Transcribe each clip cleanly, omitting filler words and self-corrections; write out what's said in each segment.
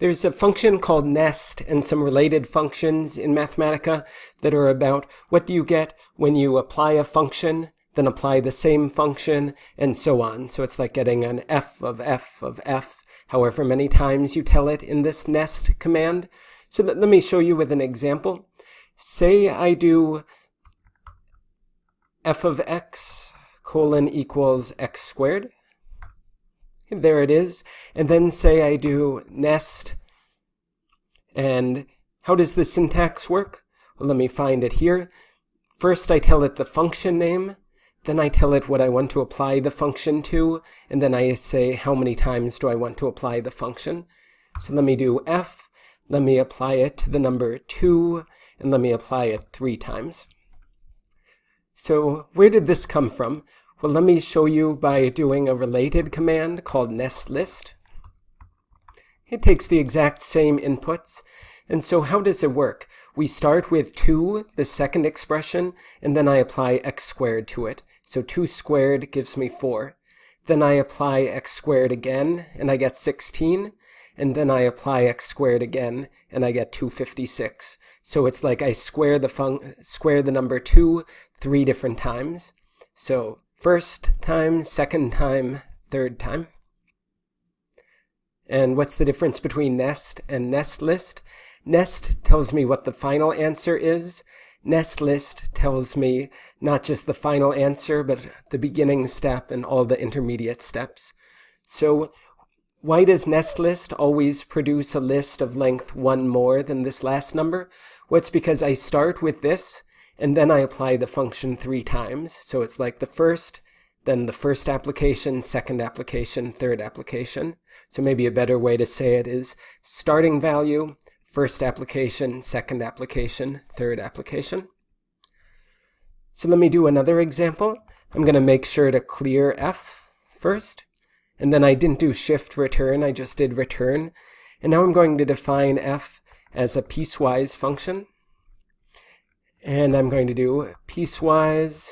There's a function called nest and some related functions in Mathematica that are about what do you get when you apply a function, then apply the same function, and so on. So it's like getting an f of f of f, however many times you tell it in this nest command. So let me show you with an example. Say I do f of x colon equals x squared. There it is. And then say I do nest. And how does the syntax work? Well, let me find it here. First I tell it the function name, then I tell it what I want to apply the function to, and then I say how many times do I want to apply the function. So let me do f, let me apply it to the number 2, and let me apply it 3 times. So where did this come from? Well, let me show you by doing a related command called nestlist. It takes the exact same inputs. And so how does it work? We start with 2, the second expression, and then I apply x squared to it. So 2 squared gives me 4. Then I apply x squared again, and I get 16. And then I apply x squared again, and I get 256. So it's like I square the number 2 3 different times. So first time, second time, third time. And what's the difference between nest and nestlist? Nest tells me what the final answer is. Nestlist tells me not just the final answer, but the beginning step and all the intermediate steps. So why does nestlist always produce a list of length 1 more than this last number? Well, it's because I start with this, and then I apply the function 3 times. So it's like the first, then the first application, second application, third application. So maybe a better way to say it is starting value, first application, second application, third application. So let me do another example. I'm going to make sure to clear f first. And then I didn't do shift return, I just did return. And now I'm going to define f as a piecewise function. And I'm going to do piecewise.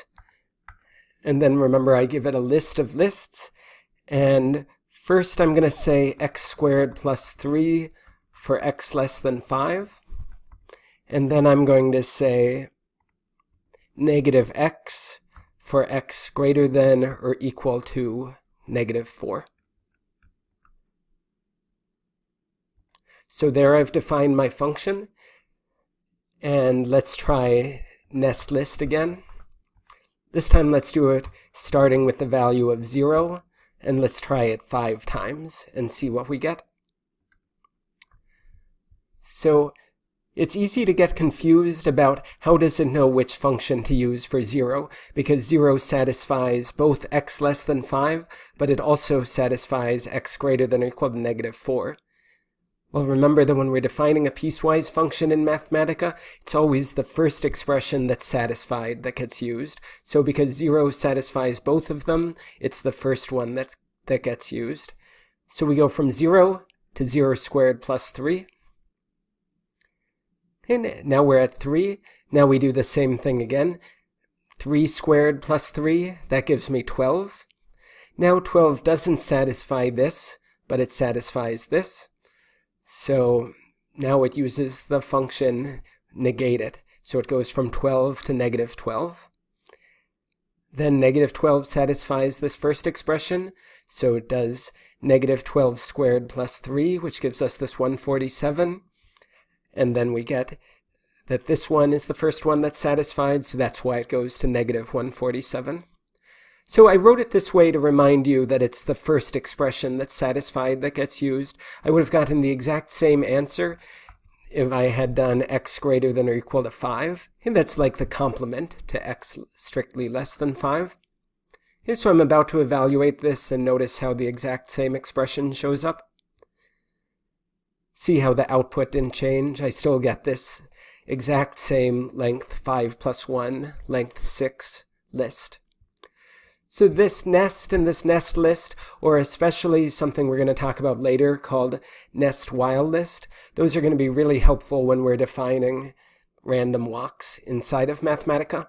And then remember, I give it a list of lists. And first I'm going to say x squared plus 3 for x less than 5. And then I'm going to say negative x for x greater than or equal to negative 4. So there I've defined my function. And let's try nestlist again. This time let's do it starting with the value of 0, and let's try it 5 times and see what we get. So it's easy to get confused about how does it know which function to use for 0, because 0 satisfies both x less than 5, but it also satisfies x greater than or equal to negative 4. Well, remember that when we're defining a piecewise function in Mathematica, it's always the first expression that's satisfied that gets used. So because 0 satisfies both of them, it's the first one that gets used. So we go from 0 to 0 squared plus 3. And now we're at 3. Now we do the same thing again. 3 squared plus 3, that gives me 12. Now 12 doesn't satisfy this, but it satisfies this. So now it uses the function negate it. So it goes from 12 to negative 12. Then negative 12 satisfies this first expression. So it does negative 12 squared plus 3, which gives us this 147. And then we get that this one is the first one that's satisfied, so that's why it goes to negative 147. So I wrote it this way to remind you that it's the first expression that's satisfied that gets used. I would have gotten the exact same answer if I had done x greater than or equal to 5. And that's like the complement to x strictly less than 5. So I'm about to evaluate this and notice how the exact same expression shows up. See how the output didn't change? I still get this exact same length 5 plus 1, length 6 list. So this nest and this nest list, or especially something we're going to talk about later called nest while list, those are going to be really helpful when we're defining random walks inside of Mathematica.